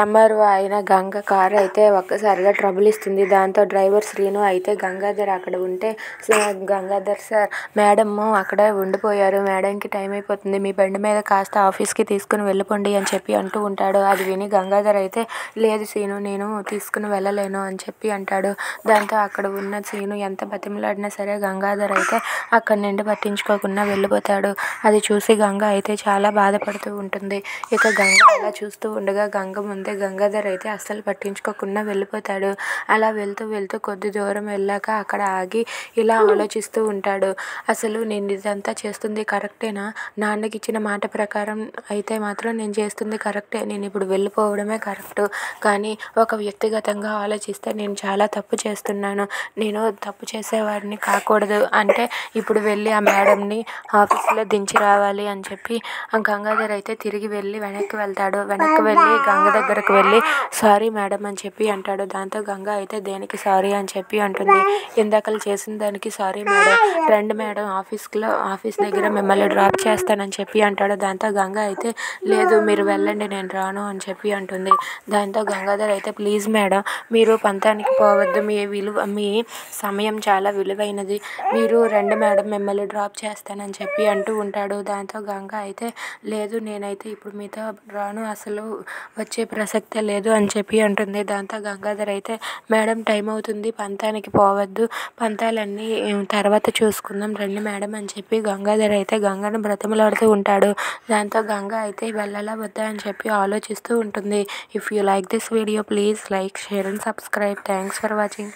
MRO అయిన Ganga car అయితే ఒక్కసారిగా ట్రబుల్ ఇస్తుంది. దాంతో డ్రైవర్ శ్రీను అయితే గంగాధర్ అక్కడ ఉంటే, గంగాధర్ సార్ మేడం అక్కడే ఉండిపోయారు, మేడంకి టైం అయిపోతుంది, మీ బండి మీద కాస్త ఆఫీస్కి తీసుకుని వెళ్ళిపోండి అని చెప్పి అంటూ ఉంటాడు. అది విని గంగాధర్ అయితే లేదు శ్రీను, నేను తీసుకుని వెళ్ళలేను అని చెప్పి అంటాడు. దాంతో అక్కడ ఉన్న శ్రీను ఎంత బతిమలాడినా సరే గంగాధర్ అయితే అక్కడి నుండి పట్టించుకోకుండా వెళ్ళిపోతాడు. అది చూసి గంగ అయితే చాలా బాధపడుతూ ఉంటుంది. ఇక గంగ అలా చూస్తూ ఉండగా గంగ ముందే గంగాధర్ అయితే అస్సలు పట్టించుకోకుండా వెళ్ళిపోతాడు. అలా వెళ్తూ వెళ్తూ కొద్ది దూరం వెళ్ళాక అక్కడ ఆగి ఇలా ఆలోచిస్తూ ఉంటాడు. అసలు నేను ఇదంతా చేస్తుంది కరెక్టేనా? నాన్నకి ఇచ్చిన మాట ప్రకారం అయితే మాత్రం నేను చేస్తుంది కరెక్టే, నేను ఇప్పుడు వెళ్ళిపోవడమే కరెక్ట్. కానీ ఒక వ్యక్తిగతంగా ఆలోచిస్తే నేను చాలా తప్పు చేస్తున్నాను, నేను తప్పు చేసేవాడిని కాకూడదు. అంటే ఇప్పుడు వెళ్ళి ఆ మేడంని ఆఫీస్లో దించి రావాలి అని చెప్పి గంగాధర్ అయితే తిరిగి వెళ్ళి వెనక్కి వెళ్తాడు. వెనక్కి వెళ్ళి గంగ దగ్గరకు వెళ్ళి సారీ మేడం అని చెప్పి అంటాడు. దాంతో గంగ అయితే దేనికి సారీ అని చెప్పి అంటుంది. ఇందాకలు చేసిన దానికి సారీ మేడం, రండి మేడం ఆఫీస్ దగ్గర మిమ్మల్ని డ్రాప్ చేస్తానని చెప్పి అంటాడు. దాంతో గంగ అయితే లేదు మీరు వెళ్ళండి, నేను రాను అని చెప్పి అంటుంది. దాంతో గంగాధర్ అయితే ప్లీజ్ మేడం, మీరు పంతానికి పోవద్దు, మీ సమయం చాలా విలువైనది, మీరు రండి మేడం మిమ్మల్ని డ్రాప్ చేస్తానని చెప్పి అంటూ ఉంటాడు. దాంతో గంగ అయితే లేదు నేనైతే ఇప్పుడు మీతో రాను, అసలు వచ్చే ప్రసక్తే లేదు అని చెప్పి అంటుంది. దాంతో గంగాధర్ అయితే మేడం టైం అవుతుంది, పంతానికి పోవద్దు, పంతాలన్నీ తర్వాత చూసుకుందాం రండి మేడం అని చెప్పి గంగాధర్ అయితే గంగను బ్రతిమలాడుతూ ఉంటాడు. దాంతో గంగ అయితే వెళ్ళాలా వద్దా అని చెప్పి ఆలోచిస్తూ ఉంటుంది. If you like this video please like, share and subscribe. Thanks for watching.